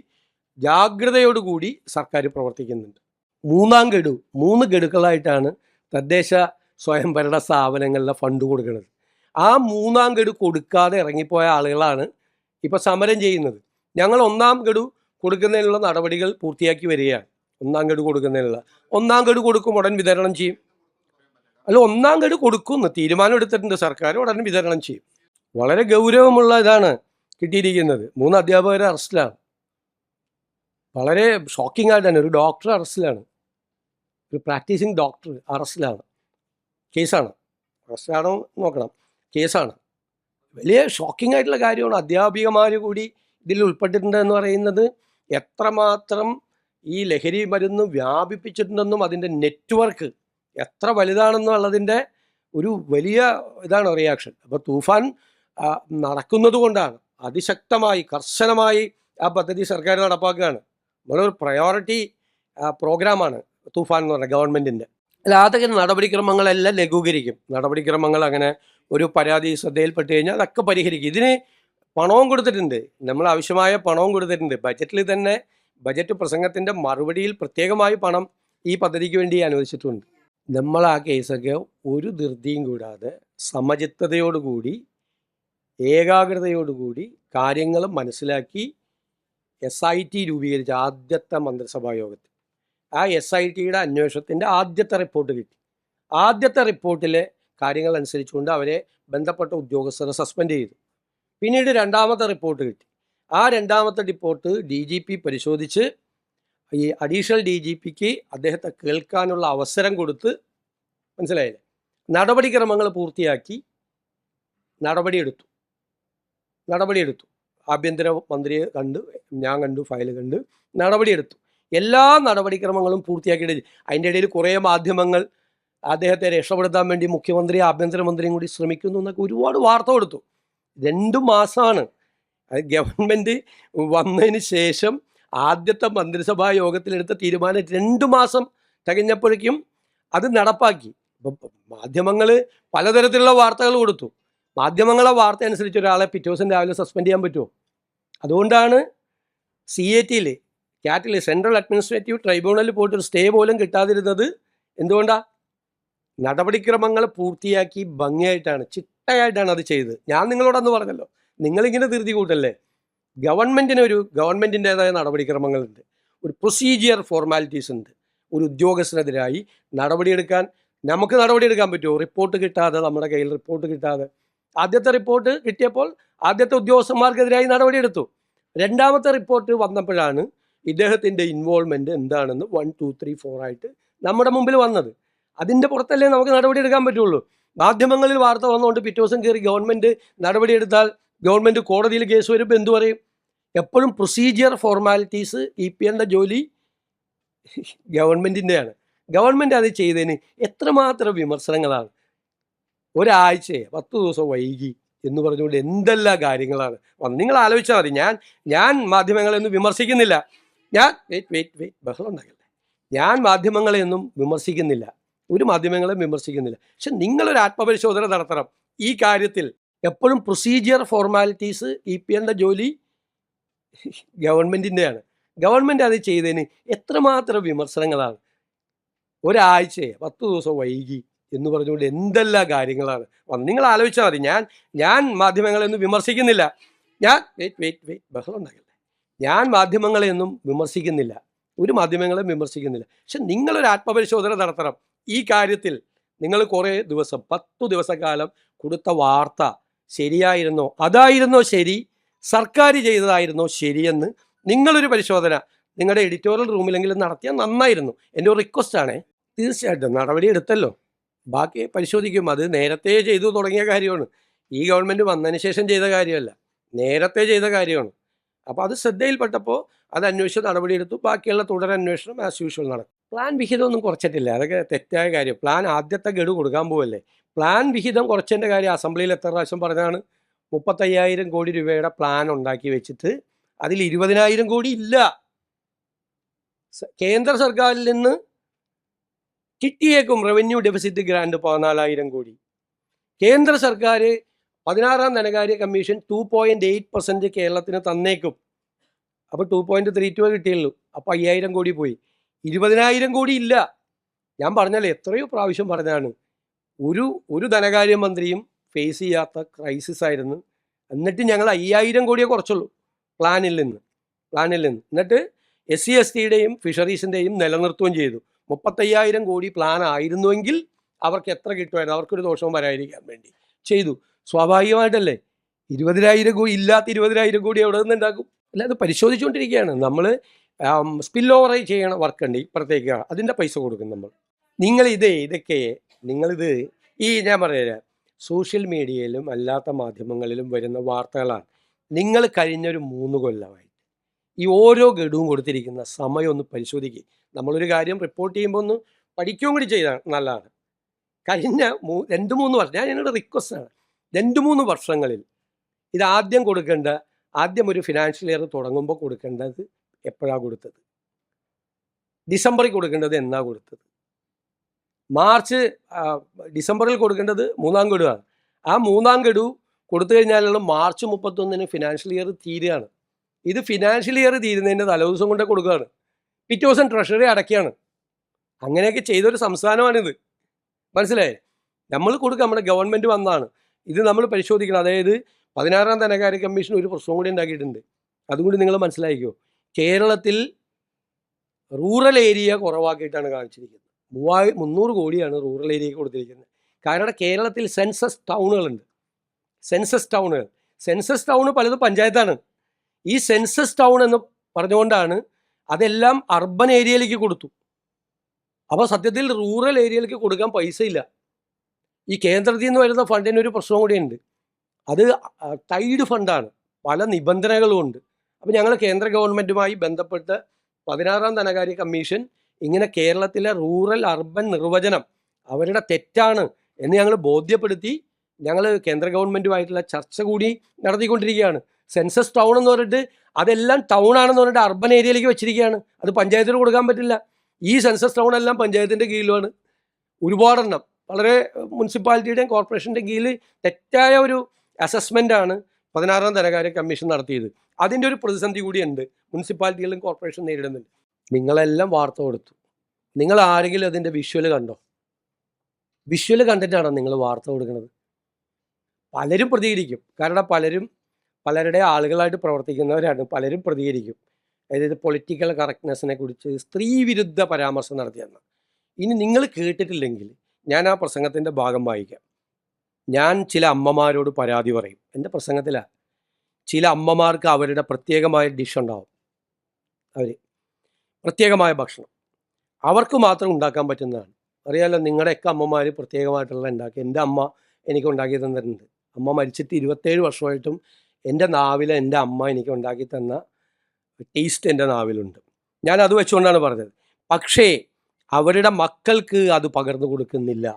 ജാഗ്രതയോടുകൂടി സർക്കാർ പ്രവർത്തിക്കുന്നുണ്ട്. 3 ഗഡുക്കളായിട്ടാണ് തദ്ദേശ സ്വയംഭരണ സ്ഥാപനങ്ങളിലെ ഫണ്ട് കൊടുക്കുന്നത്. ആ 3 ഗഡു കൊടുക്കാതെ ഇറങ്ങിപ്പോയ ആളുകളാണ് ഇപ്പോൾ സമരം ചെയ്യുന്നത്. ഞങ്ങൾ 1 ഗഡു കൊടുക്കുന്നതിനുള്ള നടപടികൾ പൂർത്തിയാക്കി വരികയാണ്. 1 ഗഡു കൊടുക്കുന്നതിനുള്ള 1 ഗഡു കൊടുക്കും, ഉടൻ വിതരണം ചെയ്യും. അല്ല, ഒന്നാം ഗഡു കൊടുക്കുമെന്ന് തീരുമാനം എടുത്തിട്ടുണ്ട് സർക്കാർ, ഉടനെ വിതരണം ചെയ്യും. വളരെ ഗൗരവമുള്ള ഇതാണ് കിട്ടിയിരിക്കുന്നത്. 3 അധ്യാപകരെ അറസ്റ്റിലാണ്. വളരെ ഷോക്കിംഗ് ആയിട്ടാണ്. ഒരു ഡോക്ടർ അറസ്റ്റിലാണ്, ഒരു പ്രാക്ടീസിങ് ഡോക്ടർ അറസ്റ്റിലാണ്. കേസാണ്, അറസ്റ്റാണോ നോക്കണം, കേസാണ്. വലിയ ഷോക്കിംഗ് ആയിട്ടുള്ള കാര്യമാണ്. അധ്യാപികമാർ കൂടി ഇതിൽ ഉൾപ്പെട്ടിട്ടുണ്ട് എന്ന് പറയുന്നത് എത്രമാത്രം ഈ ലഹരി മരുന്ന് വ്യാപിപ്പിച്ചിട്ടുണ്ടെന്നും അതിൻ്റെ നെറ്റ്വർക്ക് എത്ര വലുതാണെന്നുള്ളതിൻ്റെ ഒരു വലിയ ഇതാണ് റിയാക്ഷൻ. അപ്പോൾ തൂഫാൻ നടക്കുന്നത് കൊണ്ടാണ് അതിശക്തമായി കർശനമായി ആ പദ്ധതി സർക്കാർ നടപ്പാക്കുകയാണ്. നമ്മളൊരു പ്രയോറിറ്റി പ്രോഗ്രാമാണ് തൂഫാൻ എന്ന് പറഞ്ഞാൽ ഗവൺമെൻറ്റിൻ്റെ. അല്ല, അതൊക്കെ നടപടിക്രമങ്ങളെല്ലാം ലഘൂകരിക്കും. നടപടിക്രമങ്ങൾ അങ്ങനെ ഒരു പരാതി ശ്രദ്ധയിൽപ്പെട്ട് കഴിഞ്ഞാൽ അതൊക്കെ പരിഹരിക്കും. ഇതിന് പണവും കൊടുത്തിട്ടുണ്ട്, നമ്മൾ ആവശ്യമായ പണവും കൊടുത്തിട്ടുണ്ട്. ബജറ്റിൽ തന്നെ ബജറ്റ് പ്രസംഗത്തിൻ്റെ മറുപടിയിൽ പ്രത്യേകമായി പണം ഈ പദ്ധതിക്ക് വേണ്ടി അനുവദിച്ചിട്ടുണ്ട്. നമ്മൾ ആ കേസൊക്കെ ഒരു ധൃതിയും കൂടാതെ സമചിത്തതയോടുകൂടി ഏകാഗ്രതയോടുകൂടി കാര്യങ്ങൾ മനസ്സിലാക്കി SIT രൂപീകരിച്ച ആദ്യത്തെ മന്ത്രിസഭാ യോഗത്തിൽ ആ SITയുടെ അന്വേഷണത്തിൻ്റെ ആദ്യത്തെ റിപ്പോർട്ട് കിട്ടി. ആദ്യത്തെ റിപ്പോർട്ടിലെ കാര്യങ്ങൾ അനുസരിച്ചുകൊണ്ട് അവരെ ബന്ധപ്പെട്ട ഉദ്യോഗസ്ഥരെ സസ്പെൻഡ് ചെയ്തു. പിന്നീട് രണ്ടാമത്തെ റിപ്പോർട്ട് കിട്ടി. ആ രണ്ടാമത്തെ റിപ്പോർട്ട് DGP പരിശോധിച്ച് ഈ അഡീഷണൽ DGPക്ക് അദ്ദേഹത്തെ കേൾക്കാനുള്ള അവസരം കൊടുത്ത്, മനസ്സിലായില്ലേ, നടപടിക്രമങ്ങൾ പൂർത്തിയാക്കി നടപടിയെടുത്തു. ആഭ്യന്തര മന്ത്രിയെ കണ്ട്, ഞാൻ കണ്ടു, ഫയൽ കണ്ട്, നടപടിയെടുത്തു. എല്ലാ നടപടിക്രമങ്ങളും പൂർത്തിയാക്കിയിട്ട് അതിൻ്റെ ഇടയിൽ കുറേ മാധ്യമങ്ങൾ അദ്ദേഹത്തെ രക്ഷപ്പെടുത്താൻ വേണ്ടി മുഖ്യമന്ത്രി ആഭ്യന്തരമന്ത്രിയും കൂടി ശ്രമിക്കുന്നു എന്നൊക്കെ ഒരുപാട് വാർത്ത കൊടുത്തു. 2 മാസമാണ് അത് ഗവൺമെൻറ് വന്നതിന് ശേഷം ആദ്യത്തെ മന്ത്രിസഭാ യോഗത്തിലെടുത്ത തീരുമാനം 2 മാസം തികഞ്ഞപ്പോഴേക്കും അത് നടപ്പാക്കി. ഇപ്പം മാധ്യമങ്ങൾ പലതരത്തിലുള്ള വാർത്തകൾ കൊടുത്തു. മാധ്യമങ്ങളെ വാർത്ത അനുസരിച്ച് ഒരാളെ പിറ്റേ ദിവസം രാവിലെ സസ്പെൻഡ് ചെയ്യാൻ പറ്റുമോ? അതുകൊണ്ടാണ് CATയിൽ ക്യാറ്റിൽ സെൻട്രൽ അഡ്മിനിസ്ട്രേറ്റീവ് ട്രൈബ്യൂണലിൽ പോയിട്ടൊരു സ്റ്റേ പോലും കിട്ടാതിരുന്നത്. എന്തുകൊണ്ടാണ്? നടപടിക്രമങ്ങൾ പൂർത്തിയാക്കി ഭംഗിയായിട്ടാണ്, ചിട്ടയായിട്ടാണ് അത് ചെയ്തത്. ഞാൻ നിങ്ങളോടന്ന് പറഞ്ഞല്ലോ, നിങ്ങളിങ്ങനെ ധൃതി കൂട്ടല്ലേ. ഗവൺമെൻറ്റിൻ്റേതായ നടപടിക്രമങ്ങളുണ്ട്, ഒരു പ്രൊസീജിയർ ഫോർമാലിറ്റീസ് ഉണ്ട്. ഒരു ഉദ്യോഗസ്ഥനെതിരായി നമുക്ക് നടപടിയെടുക്കാൻ പറ്റുമോ? റിപ്പോർട്ട് കിട്ടാതെ, നമ്മുടെ കയ്യിൽ റിപ്പോർട്ട് കിട്ടാതെ. ആദ്യത്തെ റിപ്പോർട്ട് കിട്ടിയപ്പോൾ ആദ്യത്തെ ഉദ്യോഗസ്ഥന്മാർക്കെതിരായി നടപടിയെടുത്തു. രണ്ടാമത്തെ റിപ്പോർട്ട് വന്നപ്പോഴാണ് ഇദ്ദേഹത്തിൻ്റെ ഇൻവോൾവ്മെൻറ്റ് എന്താണെന്ന് 1, 2, 3, 4 ആയിട്ട് നമ്മുടെ മുമ്പിൽ വന്നത്. അതിൻ്റെ പുറത്തല്ലേ നമുക്ക് നടപടിയെടുക്കാൻ പറ്റുള്ളൂ. മാധ്യമങ്ങളിൽ വാർത്ത വന്നുകൊണ്ട് പിറ്റേ ദിവസം കയറി ഗവൺമെൻറ് നടപടിയെടുത്താൽ ഗവൺമെൻറ് കോടതിയിൽ കേസ് വരുമ്പോൾ എന്തു പറയും? എപ്പോഴും പ്രൊസീജിയർ ഫോർമാലിറ്റീസ് EPLൻ്റെ ജോലി ഗവൺമെൻറ്റിൻ്റെയാണ്. ഗവൺമെൻറ് അത് ചെയ്തതിന് എത്രമാത്രം വിമർശനങ്ങളാണ്. ഒരാഴ്ചയെ 10 ദിവസം വൈകി എന്ന് പറഞ്ഞുകൊണ്ട് എന്തെല്ലാം കാര്യങ്ങളാണ് വന്നത്. നിങ്ങൾ ആലോചിച്ചാൽ മതി. ഞാൻ മാധ്യമങ്ങളെയൊന്നും വിമർശിക്കുന്നില്ല. ബഹളം ഉണ്ടാക്കല്ലേ. ഞാൻ മാധ്യമങ്ങളെയൊന്നും വിമർശിക്കുന്നില്ല, ഒരു മാധ്യമങ്ങളെയും വിമർശിക്കുന്നില്ല. പക്ഷെ നിങ്ങളൊരു ആത്മപരിശോധന നടത്തണം ഈ കാര്യത്തിൽ. എപ്പോഴും പ്രൊസീജിയർ ഫോർമാലിറ്റീസ് EPLൻ്റെ ജോലി ഗവൺമെൻറ്റിൻ്റെയാണ്. ഗവൺമെൻറ് അത് ചെയ്തതിന് എത്രമാത്രം വിമർശനങ്ങളാണ്. ഒരാഴ്ചയെ 10 ദിവസം വൈകി എന്ന് പറഞ്ഞുകൊണ്ട് എന്തെല്ലാം കാര്യങ്ങളാണ് വന്നത്. നിങ്ങൾ ആലോചിച്ചാൽ മതി. ഞാൻ മാധ്യമങ്ങളെയൊന്നും വിമർശിക്കുന്നില്ല. ബഹളം ഉണ്ടാക്കല്ലേ. ഞാൻ മാധ്യമങ്ങളെയൊന്നും വിമർശിക്കുന്നില്ല, ഒരു മാധ്യമങ്ങളെയും വിമർശിക്കുന്നില്ല. പക്ഷെ നിങ്ങളൊരു ആത്മപരിശോധന നടത്തണം ഈ കാര്യത്തിൽ. നിങ്ങൾ കുറേ ദിവസം 10 ദിവസക്കാലം കൊടുത്ത വാർത്ത ശരിയായിരുന്നോ, അതായിരുന്നോ ശരി, സർക്കാർ ചെയ്തതായിരുന്നോ ശരിയെന്ന് നിങ്ങളൊരു പരിശോധന നിങ്ങളുടെ എഡിറ്റോറിയൽ റൂമിലെങ്കിലും നടത്തിയാൽ നന്നായിരുന്നു. എൻ്റെ ഒരു റിക്വസ്റ്റാണേ. തീർച്ചയായിട്ടും നടപടി എടുത്തല്ലോ, ബാക്കി പരിശോധിക്കും. അത് നേരത്തെ ചെയ്തു തുടങ്ങിയ കാര്യമാണ്. ഈ ഗവൺമെൻറ് വന്നതിന് ശേഷം ചെയ്ത കാര്യമല്ല, നേരത്തെ ചെയ്ത കാര്യമാണ്. അപ്പോൾ അത് ശ്രദ്ധയിൽപ്പെട്ടപ്പോൾ അത് അന്വേഷിച്ച് നടപടിയെടുത്തു. ബാക്കിയുള്ള തുടരന്വേഷണം ആസ് യൂഷ്വൽ നടക്കും. പ്ലാൻ വിഹിതമൊന്നും കുറച്ചിട്ടില്ല, അതൊക്കെ തെറ്റായ കാര്യം. പ്ലാൻ ആദ്യത്തെ ഗഡു കൊടുക്കാൻ പോവല്ലേ. പ്ലാൻ വിഹിതം കുറച്ചതിൻ്റെ കാര്യം അസംബ്ലിയിൽ എത്ര പ്രാവശ്യം പറഞ്ഞാണ്. 35,000 കോടി രൂപയുടെ പ്ലാൻ ഉണ്ടാക്കി വെച്ചിട്ട് അതിൽ 20,000 കോടി ഇല്ല. കേന്ദ്ര സർക്കാരിൽ നിന്ന് കിട്ടിയേക്കും റവന്യൂ ഡെഫിസിറ്റ് ഗ്രാൻഡ് 14,000 കോടി. കേന്ദ്ര സർക്കാർ 16ാം ധനകാര്യ കമ്മീഷൻ 2.8% കേരളത്തിന് തന്നേക്കും. അപ്പോൾ 2.32 കിട്ടിയുള്ളൂ. അപ്പോൾ 5,000 കോടി പോയി. 20,000 കോടി ഇല്ല. ഞാൻ പറഞ്ഞാൽ എത്രയോ പ്രാവശ്യം പറഞ്ഞാണ്, ഒരു ധനകാര്യമന്ത്രിയും ഫേസ് ചെയ്യാത്ത ക്രൈസിസ് ആയിരുന്നു. എന്നിട്ട് ഞങ്ങൾ 5,000 കോടിയെ കുറച്ചുള്ളൂ പ്ലാനിൽ നിന്ന്. എന്നിട്ട് SC STയുടെയും ഫിഷറീസിൻ്റെയും നിലനിർത്തുകയും ചെയ്തു. 35,000 കോടി പ്ലാൻ ആയിരുന്നുവെങ്കിൽ അവർക്ക് എത്ര കിട്ടുമായിരുന്നു, അവർക്കൊരു ദോഷവും വരാതിരിക്കാൻ വേണ്ടി ചെയ്തു. സ്വാഭാവികമായിട്ടല്ലേ 20,000 കോടി ഇല്ലാത്ത 20,000 കോടി എവിടെ നിന്ന് ഉണ്ടാക്കും? അല്ല, അത് പരിശോധിച്ചുകൊണ്ടിരിക്കുകയാണ് നമ്മൾ. സ്പിൽ ഓവർ ചെയ്യണ വർക്കുണ്ട് ഇപ്പുറത്തേക്ക്, അതിൻ്റെ പൈസ കൊടുക്കും നമ്മൾ. ഇതൊക്കെ നിങ്ങളിത് ഞാൻ പറയാം, സോഷ്യൽ മീഡിയയിലും അല്ലാത്ത മാധ്യമങ്ങളിലും വരുന്ന വാർത്തകളാണ്. നിങ്ങൾ കഴിഞ്ഞൊരു 3 കൊല്ലമായി ഈ ഓരോ ഗഡുവും കൊടുത്തിരിക്കുന്ന സമയം ഒന്ന് പരിശോധിക്കുക. നമ്മളൊരു കാര്യം റിപ്പോർട്ട് ചെയ്യുമ്പോൾ ഒന്ന് പഠിക്കുകയും കൂടി ചെയ്താൽ നല്ലതാണ്. കഴിഞ്ഞ 2-3 വർഷം, ഞാൻ എന്നോട് റിക്വസ്റ്റാണ്, 2-3 വർഷങ്ങളിൽ ഇത് ആദ്യം ഒരു ഫിനാൻഷ്യൽ ഇയർ തുടങ്ങുമ്പോൾ കൊടുക്കേണ്ടത് എപ്പോഴാണ് കൊടുത്തത്? ഡിസംബറിൽ കൊടുക്കേണ്ടത് എന്നാ കൊടുത്തത്? ഡിസംബറിൽ കൊടുക്കേണ്ടത് 3-ാം ഗഡുവാണ്. ആ 3-ാം ഗഡു കൊടുത്തു കഴിഞ്ഞാലുള്ള മാർച്ച് 31-ന് ഫിനാൻഷ്യൽ ഇയർ തീരുകയാണ്. ഇത് ഫിനാൻഷ്യൽ ഇയർ തീരുന്നതിൻ്റെ തലേദിവസം കൊണ്ടേ കൊടുക്കുകയാണ്. പിറ്റേ ദിവസം ട്രഷറി അടയ്ക്കുകയാണ്. അങ്ങനെയൊക്കെ ചെയ്തൊരു സംസ്ഥാനമാണിത്. മനസ്സിലായേ? നമ്മൾ കൊടുക്കുക, നമ്മുടെ ഗവൺമെൻറ് വന്നതാണ്. ഇത് നമ്മൾ പരിശോധിക്കണം. അതായത് 16-ാം ധനകാര്യ കമ്മീഷൻ ഒരു പ്രശ്നം കൂടി ഉണ്ടാക്കിയിട്ടുണ്ട്. അതുകൂടി നിങ്ങൾ മനസ്സിലാക്കിയോ. കേരളത്തിൽ റൂറൽ ഏരിയ കുറവാക്കിയിട്ടാണ് കാണിച്ചിരിക്കുന്നത്. 300 കോടിയാണ് റൂറൽ ഏരിയയ്ക്ക് കൊടുത്തിരിക്കുന്നത്. കാരണം കേരളത്തിൽ സെൻസസ് ടൗണുകളുണ്ട്. സെൻസസ് ടൗൺ പലതും പഞ്ചായത്താണ്. ഈ സെൻസസ് ടൗൺ എന്ന് പറഞ്ഞുകൊണ്ടാണ് അതെല്ലാം അർബൻ ഏരിയയിലേക്ക് കൊടുത്തു. അപ്പോൾ സത്യത്തിൽ റൂറൽ ഏരിയയിലേക്ക് കൊടുക്കാൻ പൈസ ഇല്ല. ഈ കേന്ദ്രത്തിൽ നിന്ന് വരുന്ന ഫണ്ടിന് ഒരു പ്രശ്നം കൂടിയുണ്ട്. അത് ടൈഡ് ഫണ്ടാണ്, പല നിബന്ധനകളും ഉണ്ട്. അപ്പോൾ ഞങ്ങൾ കേന്ദ്ര ഗവൺമെൻറ്റുമായി ബന്ധപ്പെട്ട് 16-ാം ധനകാര്യ കമ്മീഷൻ ഇങ്ങനെ കേരളത്തിലെ റൂറൽ അർബൻ നിർവചനം അവരുടെ തെറ്റാണ് എന്ന് ഞങ്ങൾ ബോധ്യപ്പെടുത്തി ഞങ്ങൾ കേന്ദ്ര ഗവൺമെൻറ്റുമായിട്ടുള്ള ചർച്ച കൂടി നടത്തിക്കൊണ്ടിരിക്കുകയാണ്. സെൻസസ് ടൗൺ എന്ന് പറഞ്ഞിട്ട് അതെല്ലാം ടൗൺ ആണെന്ന് പറഞ്ഞിട്ട് അർബൻ ഏരിയയിലേക്ക് വെച്ചിരിക്കുകയാണ്. അത് പഞ്ചായത്തിന് കൊടുക്കാൻ പറ്റില്ല. ഈ സെൻസസ് ടൗൺ എല്ലാം പഞ്ചായത്തിൻ്റെ കീഴിലുമാണ്. ഒരുപാടെണ്ണം വളരെ മുനിസിപ്പാലിറ്റിയുടെയും കോർപ്പറേഷൻ്റെയും കീഴിൽ തെറ്റായ ഒരു അസസ്മെൻ്റാണ് 16-ാം ധനകാര്യ കമ്മീഷൻ നടത്തിയത്. അതിൻ്റെ ഒരു പ്രതിസന്ധി കൂടിയുണ്ട് മുനിസിപ്പാലിറ്റികളും കോർപ്പറേഷൻ നേരിടുന്നുണ്ട്. നിങ്ങളെല്ലാം വാർത്ത കൊടുത്തു. നിങ്ങൾ ആരെങ്കിലും അതിൻ്റെ വിഷ്വൽ കണ്ടോ? വിഷ്വൽ കണ്ടിട്ടാണോ നിങ്ങൾ വാർത്ത കൊടുക്കുന്നത്? പലരും പ്രതികരിക്കും. കാരണം പലരുടെ ആളുകളായിട്ട് പ്രവർത്തിക്കുന്നവരാണ്. പലരും പ്രതികരിക്കും. അതായത് പൊളിറ്റിക്കൽ കറക്റ്റ്നെസ്സിനെ കുറിച്ച് സ്ത്രീവിരുദ്ധ പരാമർശം നടത്തിയെന്ന്. ഇനി നിങ്ങൾ കേട്ടിട്ടില്ലെങ്കിൽ ഞാൻ ആ പ്രസംഗത്തിൻ്റെ ഭാഗം വായിക്കാം. ഞാൻ ചില അമ്മമാരോട് പരാതി പറയും. എൻ്റെ പ്രസംഗത്തിലാണ്. ചില അമ്മമാർക്ക് അവരുടെ പ്രത്യേകമായ ഡിഷ് ഉണ്ടാവും. പ്രത്യേകമായ ഭക്ഷണം അവർക്ക് മാത്രം ഉണ്ടാക്കാൻ പറ്റുന്നതാണ്. അറിയാമല്ലോ, നിങ്ങളുടെയൊക്കെ അമ്മമാർ പ്രത്യേകമായിട്ടുള്ള ഉണ്ടാക്കി. എൻ്റെ അമ്മ എനിക്ക് ഉണ്ടാക്കി തന്നിട്ടുണ്ട്. അമ്മ മരിച്ചിട്ട് 27 വർഷമായിട്ടും എൻ്റെ നാവിൽ എൻ്റെ അമ്മ എനിക്ക് ഉണ്ടാക്കി തന്ന ടേസ്റ്റ് എൻ്റെ നാവിലുണ്ട്. ഞാൻ അത് വെച്ചുകൊണ്ടാണ് പറഞ്ഞത്. പക്ഷേ അവരുടെ മക്കൾക്ക് അത് പകർന്നു കൊടുക്കുന്നില്ല.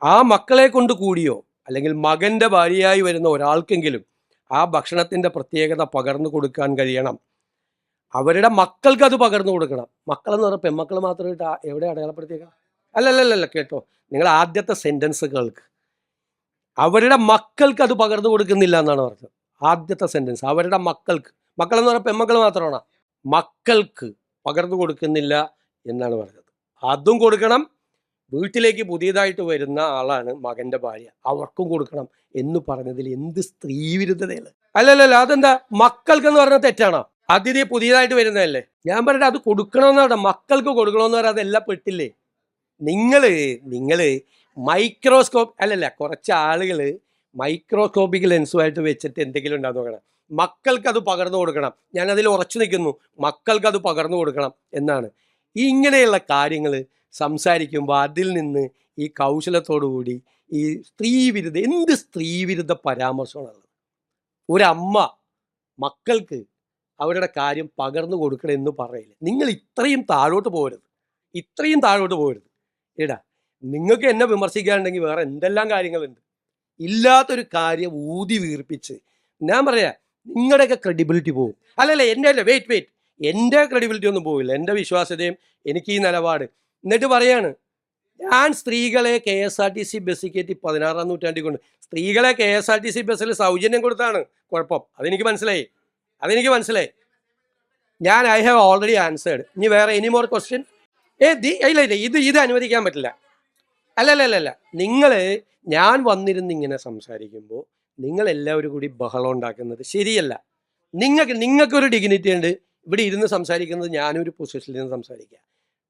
ആ മക്കളെ കൊണ്ട് കൂടിയോ അല്ലെങ്കിൽ മകൻ്റെ ഭാര്യയായി വരുന്ന ഒരാൾക്കെങ്കിലും ആ ഭക്ഷണത്തിൻ്റെ പ്രത്യേകത പകർന്നു കൊടുക്കാൻ കഴിയണം. അവരുടെ മക്കൾക്ക് അത് പകർന്നു കൊടുക്കണം. മക്കളെന്ന് പറഞ്ഞാൽ പെൺമക്കൾ മാത്രമായിട്ട് എവിടെ അടയാളപ്പെടുത്തിയേക്കാം? അല്ലല്ലല്ല, കേട്ടോ, നിങ്ങൾ ആദ്യത്തെ സെൻറ്റൻസ് കേൾക്ക്. അവരുടെ മക്കൾക്ക് അത് പകർന്നു കൊടുക്കുന്നില്ല എന്നാണ് പറഞ്ഞത്. ആദ്യത്തെ സെൻറ്റൻസ് അവരുടെ മക്കൾക്ക്. മക്കളെന്ന് പറഞ്ഞാൽ പെൺമക്കൾ മാത്രമാണ്. മക്കൾക്ക് പകർന്നു കൊടുക്കുന്നില്ല എന്നാണ് പറഞ്ഞത്. അതും കൊടുക്കണം. വീട്ടിലേക്ക് പുതിയതായിട്ട് വരുന്ന ആളാണ് മകൻ്റെ ഭാര്യ, അവർക്കും കൊടുക്കണം എന്ന് പറഞ്ഞതിൽ എന്ത് സ്ത്രീവിരുദ്ധതയാണ്? അല്ലല്ലല്ല, അതെന്താ? മക്കൾക്കെന്ന് പറഞ്ഞാൽ തെറ്റാണോ? അതിഥി പുതിയതായിട്ട് വരുന്നതല്ലേ. ഞാൻ പറഞ്ഞത് അത് കൊടുക്കണമെന്നാണ്. മക്കൾക്ക് കൊടുക്കണമെന്ന് പറഞ്ഞാൽ അതെല്ലാം പെട്ടില്ലേ? നിങ്ങൾ മൈക്രോസ്കോപ്പ് അല്ലല്ല, കുറച്ച് ആളുകൾ മൈക്രോസ്കോപ്പിക് ലെൻസുമായിട്ട് വെച്ചിട്ട് എന്തെങ്കിലും ഉണ്ടാകുന്ന നോക്കണം. മക്കൾക്കത് പകർന്നു കൊടുക്കണം. ഞാനതിൽ ഉറച്ചു നിൽക്കുന്നു. മക്കൾക്കത് പകർന്നു കൊടുക്കണം എന്നാണ്. ഇങ്ങനെയുള്ള കാര്യങ്ങൾ സംസാരിക്കുമ്പോൾ അതിൽ നിന്ന് ഈ കൗശലത്തോടുകൂടി ഈ എന്ത് സ്ത്രീവിരുദ്ധ പരാമർശമാണുള്ളത്? ഒരമ്മ മക്കൾക്ക് അവരുടെ കാര്യം പകർന്നു കൊടുക്കണം എന്ന് പറയില്ല. നിങ്ങൾ ഇത്രയും താഴോട്ട് പോകരുത്. എടാ, നിങ്ങൾക്ക് എന്നെ വിമർശിക്കാനുണ്ടെങ്കിൽ വേറെ എന്തെല്ലാം കാര്യങ്ങളുണ്ട്. ഇല്ലാത്തൊരു കാര്യം ഊതി വീർപ്പിച്ച് ഞാൻ പറയാം, നിങ്ങളുടെയൊക്കെ ക്രെഡിബിലിറ്റി പോകും. അല്ലല്ല, വെയിറ്റ് എൻ്റെ ക്രെഡിബിലിറ്റി ഒന്നും പോവില്ല. എൻ്റെ വിശ്വാസ്യതയും എനിക്ക് ഈ നിലപാട്. എന്നിട്ട് പറയാണ്, ഞാൻ സ്ത്രീകളെ KSRTC ബസ്സിൽ കയറ്റി 16-ാം നൂറ്റാണ്ടിൽ കൊണ്ട് സ്ത്രീകളെ KSRTC ബസ്സിൽ സൗജന്യം കൊടുത്താണ് കുഴപ്പം. അതെനിക്ക് മനസ്സിലായി. ഞാൻ ഐ ഹാവ് ഓൾറെഡി ആൻസേർഡ്. ഇനി വേറെ എനി മോർ ക്വസ്റ്റ്യൻ? ഇല്ല, ഇത് അനുവദിക്കാൻ പറ്റില്ല. അല്ലല്ല, ഞാൻ വന്നിരുന്നിങ്ങനെ സംസാരിക്കുമ്പോൾ നിങ്ങളെല്ലാവരും കൂടി ബഹളം ഉണ്ടാക്കുന്നത് ശരിയല്ല. നിങ്ങൾക്കൊരു ഡിഗ്നിറ്റി ഉണ്ട്. ഇവിടെ ഇരുന്ന് സംസാരിക്കുന്നത് ഞാനൊരു പൊസിഷനിൽ നിന്ന് സംസാരിക്കുക.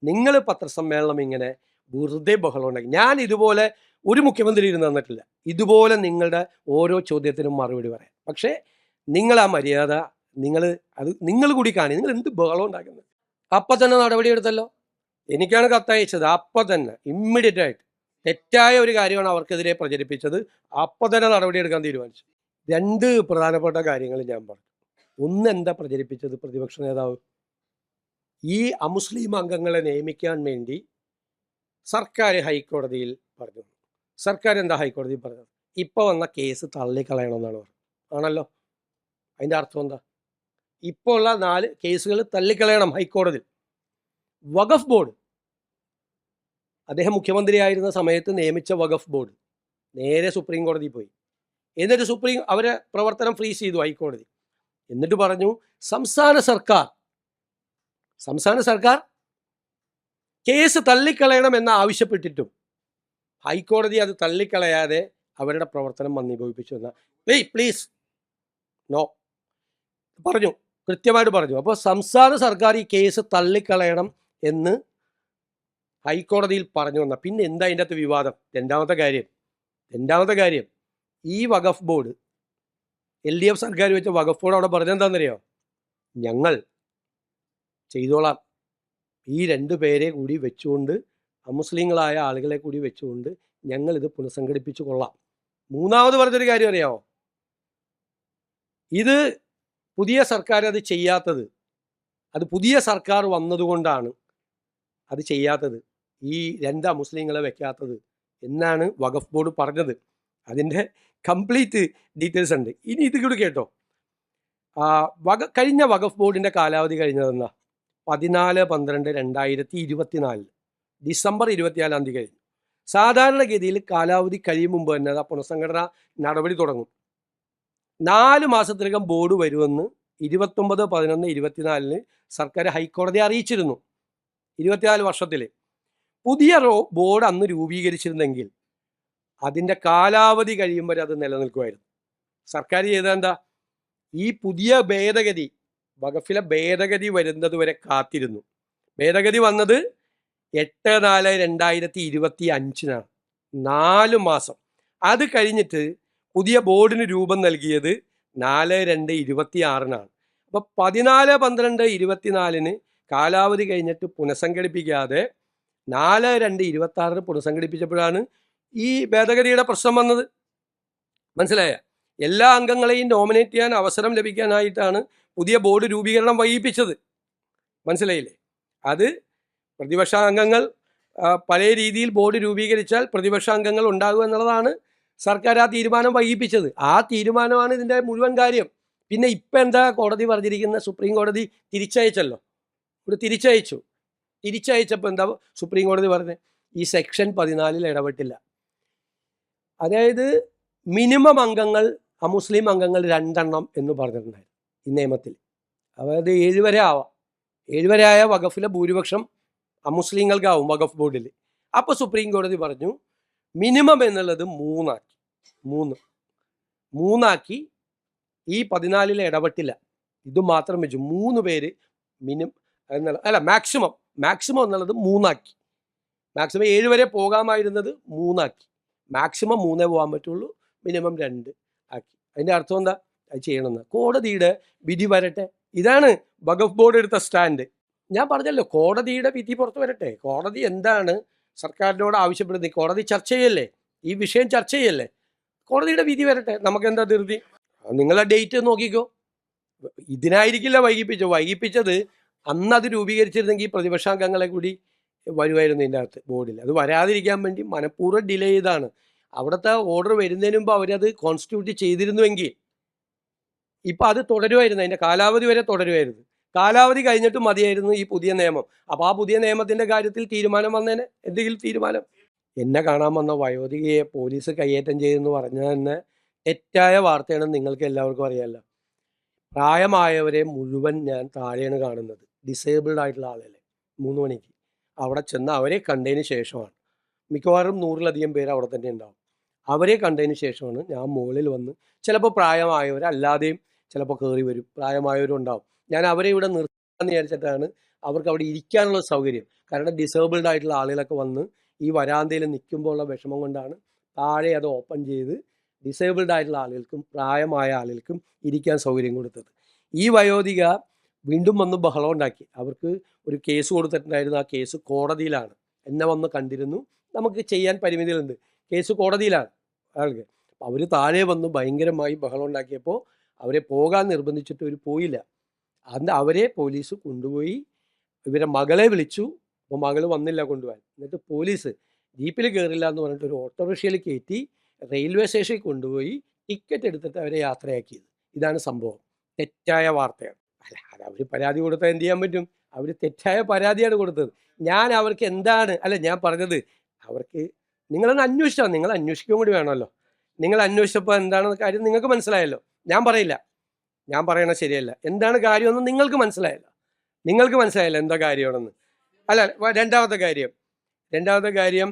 നിങ്ങൾ പത്രസമ്മേളനം ഇങ്ങനെ വെറുതെ ബഹളം ഉണ്ടാക്കി. ഞാൻ ഇതുപോലെ ഒരു മുഖ്യമന്ത്രി ഇരുന്ന് തന്നിട്ടില്ല. ഇതുപോലെ നിങ്ങളുടെ ഓരോ ചോദ്യത്തിനും മറുപടി പറയാം. പക്ഷേ നിങ്ങൾ ആ മര്യാദ നിങ്ങൾ കൂടി കാണി. നിങ്ങൾ എന്ത് ബഹളം ഉണ്ടാക്കുന്നത്? അപ്പം തന്നെ നടപടിയെടുത്തല്ലോ. എനിക്കാണ് കത്തയച്ചത്. അപ്പം തന്നെ ഇമ്മീഡിയറ്റ് ആയിട്ട് തെറ്റായ ഒരു കാര്യമാണ് അവർക്കെതിരെ പ്രചരിപ്പിച്ചത്. അപ്പം തന്നെ നടപടിയെടുക്കാൻ തീരുമാനിച്ചു. 2 പ്രധാനപ്പെട്ട കാര്യങ്ങൾ ഞാൻ പറഞ്ഞു. ഒന്ന്, എന്താ പ്രചരിപ്പിച്ചത് പ്രതിപക്ഷ നേതാവ്? ഈ അമുസ്ലിം അംഗങ്ങളെ നിയമിക്കാൻ വേണ്ടി സർക്കാർ ഹൈക്കോടതിയിൽ പറഞ്ഞു. സർക്കാർ എന്താ ഹൈക്കോടതിയിൽ പറഞ്ഞത്? ഇപ്പോൾ വന്ന കേസ് തള്ളിക്കളയണമെന്നാണ് പറഞ്ഞത്. ആണല്ലോ. അതിൻ്റെ അർത്ഥം എന്താ? ഇപ്പോൾ ഉള്ള 4 കേസുകൾ തള്ളിക്കളയണം ഹൈക്കോടതിയിൽ. വഖഫ് ബോർഡ്, അദ്ദേഹം മുഖ്യമന്ത്രിയായിരുന്ന സമയത്ത് നിയമിച്ച വഖഫ് ബോർഡ് നേരെ സുപ്രീം കോടതിയിൽ പോയി. എന്നിട്ട് അവരെ പ്രവർത്തനം ഫ്രീസ് ചെയ്തു ഹൈക്കോടതി. എന്നിട്ട് പറഞ്ഞു സംസ്ഥാന സർക്കാർ കേസ് തള്ളിക്കളയണമെന്ന് ആവശ്യപ്പെട്ടിട്ടും ഹൈക്കോടതി അത് തള്ളിക്കളയാതെ അവരുടെ പ്രവർത്തനം മന്ദീഭവിപ്പിച്ചു എന്ന പ്ലീസ് നോ പറഞ്ഞു, കൃത്യമായിട്ട് പറഞ്ഞു. അപ്പോൾ സംസ്ഥാന സർക്കാർ ഈ കേസ് തള്ളിക്കളയണം എന്ന് ഹൈക്കോടതിയിൽ പറഞ്ഞു വന്ന പിന്നെ എന്താ അതിൻ്റെ അകത്ത് വിവാദം? രണ്ടാമത്തെ കാര്യം ഈ വഖഫ് ബോർഡ്, LDF സർക്കാർ വെച്ച വഖഫ് ബോർഡ് അവിടെ പറഞ്ഞെന്താണെന്നറിയോ? ഞങ്ങൾ ചെയ്തോളാം, ഈ 2 പേരെ കൂടി വെച്ചുകൊണ്ട്, അമുസ്ലിങ്ങളായ ആളുകളെ കൂടി വെച്ചുകൊണ്ട് ഞങ്ങൾ ഇത് പുനഃസംഘടിപ്പിച്ചു കൊള്ളാം. മൂന്നാമത് പറഞ്ഞൊരു കാര്യം അറിയാമോ? ഇത് പുതിയ സർക്കാർ അത് ചെയ്യാത്തത്, അത് പുതിയ സർക്കാർ വന്നതുകൊണ്ടാണ് അത് ചെയ്യാത്തത്, ഈ 2 അമുസ്ലിങ്ങളെ വെക്കാത്തത് എന്നാണ് വഖഫ് ബോർഡ് പറഞ്ഞത്. അതിൻ്റെ കംപ്ലീറ്റ് ഡീറ്റെയിൽസ് ഉണ്ട്. ഇനി ഇത് കൂടി കേട്ടോ. കഴിഞ്ഞ വഖഫ് ബോർഡിൻ്റെ കാലാവധി കഴിഞ്ഞതെന്നാ 14/12/2024 ഡിസംബർ 24 കഴിഞ്ഞു. സാധാരണഗതിയിൽ കാലാവധി കഴിയും മുമ്പ് തന്നെ പുനഃസംഘടനാ നടപടി തുടങ്ങും. 4 മാസത്തിനകം ബോർഡ് വരുമെന്ന് 29/11/24 സർക്കാർ ഹൈക്കോടതിയെ അറിയിച്ചിരുന്നു. 24 വർഷത്തിൽ പുതിയ ബോർഡ് അന്ന് രൂപീകരിച്ചിരുന്നെങ്കിൽ അതിൻ്റെ കാലാവധി കഴിയുമ്പോൾ അത് നിലനിൽക്കുമായിരുന്നു. സർക്കാർ ചെയ്തതെന്താ? ഈ പുതിയ ഭേദഗതി, വഖഫിലെ ഭേദഗതി വരുന്നത് വരെ കാത്തിരുന്നു. ഭേദഗതി വന്നത് 8/4/2025 4 മാസം. അത് കഴിഞ്ഞിട്ട് പുതിയ ബോർഡിന് രൂപം നൽകിയത് 4/2/26 അപ്പോൾ 14/12/24 കാലാവധി കഴിഞ്ഞിട്ട് പുനഃസംഘടിപ്പിക്കാതെ 4/2/26 പുനഃസംഘടിപ്പിച്ചപ്പോഴാണ് ഈ ഭേദഗതിയുടെ പ്രശ്നം വന്നത്. മനസ്സിലായ? എല്ലാ അംഗങ്ങളെയും നോമിനേറ്റ് ചെയ്യാൻ അവസരം ലഭിക്കാനായിട്ടാണ് പുതിയ ബോർഡ് രൂപീകരണം വൈകിപ്പിച്ചത്. മനസ്സിലായില്ലേ? അത് പ്രതിപക്ഷ അംഗങ്ങൾ പല രീതിയിൽ ബോർഡ് രൂപീകരിച്ചാൽ പ്രതിപക്ഷ അംഗങ്ങൾ ഉണ്ടാകും എന്നുള്ളതാണ് സർക്കാർ ആ തീരുമാനം വൈകിപ്പിച്ചത്. ആ തീരുമാനമാണ് ഇതിൻ്റെ മുഴുവൻ കാര്യം. പിന്നെ ഇപ്പം എന്താ കോടതി പറഞ്ഞിരിക്കുന്ന? സുപ്രീം കോടതി തിരിച്ചയച്ചല്ലോ. ഇവിടെ തിരിച്ചയച്ചപ്പോൾ എന്താ സുപ്രീം കോടതി പറഞ്ഞത്? ഈ സെക്ഷൻ 14 ഇടപെട്ടില്ല. അതായത് മിനിമം അംഗങ്ങൾ, അമുസ്ലിം അംഗങ്ങൾ 2 എണ്ണം എന്ന് പറഞ്ഞിട്ടുണ്ടായിരുന്നു ഈ നിയമത്തിൽ. അതായത് 7 വരെ ആവാം. 7 വരെ ആയ വഖഫിലെ ഭൂരിപക്ഷം അമുസ്ലിങ്ങൾക്കാവും വഖഫ് ബോർഡിൽ. അപ്പോൾ സുപ്രീം കോടതി പറഞ്ഞു മിനിമം എന്നുള്ളത് 3 ഈ 14 ഇടപെട്ടില്ല. ഇത് മാത്രം വെച്ചു 3 പേര് മാക്സിമം എന്നുള്ളത് 3 മാക്സിമം 7 വരെ പോകാമായിരുന്നത് 3 മാക്സിമം 3 പോകാൻ പറ്റുള്ളൂ, മിനിമം 2 ആക്കി. അതിൻ്റെ അർത്ഥം എന്താ? അത് ചെയ്യണമെന്ന് കോടതിയുടെ വിധി വരട്ടെ. ഇതാണ് വഖഫ് ബോർഡ് എടുത്ത സ്റ്റാൻഡ്. ഞാൻ പറഞ്ഞല്ലോ, കോടതിയുടെ വിധി പുറത്ത് വരട്ടെ. കോടതി എന്താണ് സർക്കാരിനോട് ആവശ്യപ്പെടുന്നത്? കോടതി ചർച്ച ചെയ്യല്ലേ, ഈ വിഷയം ചർച്ച ചെയ്യല്ലേ. കോടതിയുടെ വിധി വരട്ടെ, നമുക്കെന്താ ധൃതി? നിങ്ങളെ ഡേറ്റ് നോക്കിക്കോ. ഇതിനായിരിക്കില്ല വൈകിപ്പിച്ചത്. അന്ന് അത് രൂപീകരിച്ചിരുന്നെങ്കിൽ പ്രതിപക്ഷാംഗങ്ങളെ കൂടി വരുമായിരുന്നു ഇതിൻ്റെ അകത്ത് ബോർഡിൽ. അത് വരാതിരിക്കാൻ വേണ്ടി മനഃപൂർവ്വം ഡിലേ ചെയ്താണ്. അവിടുത്തെ ഓർഡർ വരുന്നതിന് മുമ്പ് അവരത് കോൺസ്റ്റിറ്റ്യൂട്ട് ചെയ്തിരുന്നുവെങ്കിൽ ഇപ്പം അത് തുടരുമായിരുന്നു, അതിൻ്റെ കാലാവധി വരെ തുടരുമായിരുന്നു. കാലാവധി കഴിഞ്ഞിട്ട് മതിയായിരുന്നു ഈ പുതിയ നിയമം. അപ്പോൾ ആ പുതിയ നിയമത്തിൻ്റെ കാര്യത്തിൽ തീരുമാനം വന്നേനെ. എന്തെങ്കിലും തീരുമാനം. എന്നെ കാണാൻ വന്ന വയോധികയെ പോലീസ് കയ്യേറ്റം ചെയ്തെന്ന് പറഞ്ഞാൽ തന്നെ തെറ്റായ വാർത്തയാണെന്ന് നിങ്ങൾക്ക് എല്ലാവർക്കും അറിയാമല്ലോ. പ്രായമായവരെ മുഴുവൻ ഞാൻ താഴെയാണ് കാണുന്നത്. ഡിസേബിൾഡ് ആയിട്ടുള്ള ആളല്ലേ. 3 മണിക്ക് അവിടെ ചെന്ന് അവരെ കണ്ടതിന് ശേഷമാണ്, മിക്കവാറും 100-ലധികം പേര് അവിടെ തന്നെ ഉണ്ടാവും. അവരെ കണ്ടതിന് ശേഷമാണ് ഞാൻ മുകളിൽ വന്ന്, ചിലപ്പോൾ പ്രായമായവർ അല്ലാതെയും ചിലപ്പോൾ കയറി വരും, പ്രായമായവരും ഉണ്ടാവും. ഞാൻ അവരെ ഇവിടെ നിർത്താമെന്ന് വിചാരിച്ചിട്ടാണ് അവർക്ക് അവിടെ ഇരിക്കാനുള്ള സൗകര്യം. കാരണം ഡിസേബിൾഡ് ആയിട്ടുള്ള ആളുകളൊക്കെ വന്ന് ഈ വരാന്തയിൽ നിൽക്കുമ്പോഴുള്ള വിഷമം കൊണ്ടാണ് താഴെ അത് ഓപ്പൺ ചെയ്ത് ഡിസേബിൾഡ് ആയിട്ടുള്ള ആളുകൾക്കും പ്രായമായ ആളുകൾക്കും ഇരിക്കാൻ സൗകര്യം കൊടുത്തത്. ഈ വയോധിക വീണ്ടും വന്ന് ബഹളം ഉണ്ടാക്കി. അവർക്ക് ഒരു കേസ് കൊടുത്തിട്ടുണ്ടായിരുന്നു. ആ കേസ് കോടതിയിലാണ്. എന്നെ വന്ന് കണ്ടിരുന്നു, നമുക്ക് ചെയ്യാൻ പരിമിതികളുണ്ട്, കേസ് കോടതിയിലാണ് ആൾക്ക്. അവർ താഴെ വന്ന് ഭയങ്കരമായി ബഹളം ഉണ്ടാക്കിയപ്പോൾ അവരെ പോകാൻ നിർബന്ധിച്ചിട്ട് അവർ പോയില്ല. അന്ന് അവരെ പോലീസ് കൊണ്ടുപോയി. ഇവരെ മകളെ വിളിച്ചു. അപ്പോൾ മകൾ വന്നില്ല കൊണ്ടുപോകാൻ. എന്നിട്ട് പോലീസ് ജീപ്പിൽ കയറില്ല എന്ന് പറഞ്ഞിട്ട് ഒരു ഓട്ടോറിക്ഷയിൽ കയറ്റി റെയിൽവേ സ്റ്റേഷനിൽ കൊണ്ടുപോയി ടിക്കറ്റ് എടുത്തിട്ട് അവരെ യാത്രയാക്കിയത്. ഇതാണ് സംഭവം. തെറ്റായ വാർത്തയാണ്. അല്ല, അത് അവർ പരാതി കൊടുത്താൽ എന്ത് ചെയ്യാൻ പറ്റും? അവർ തെറ്റായ പരാതിയാണ് കൊടുത്തത്. ഞാൻ അവർക്ക് എന്താണ് ഞാൻ പറഞ്ഞത്, അവർക്ക് നിങ്ങളൊന്ന് അന്വേഷിച്ചാൽ, നിങ്ങൾ അന്വേഷിക്കുകയും കൂടി വേണമല്ലോ. നിങ്ങൾ അന്വേഷിച്ചപ്പോൾ എന്താണെന്ന് കാര്യം നിങ്ങൾക്ക് മനസ്സിലായല്ലോ. ഞാൻ പറയില്ല, ഞാൻ പറയണത് ശരിയല്ല. എന്താണ് കാര്യമെന്ന് നിങ്ങൾക്ക് മനസ്സിലായല്ലോ. നിങ്ങൾക്ക് മനസ്സിലായല്ലോ എന്താ കാര്യമാണെന്ന്. അല്ല, രണ്ടാമത്തെ കാര്യം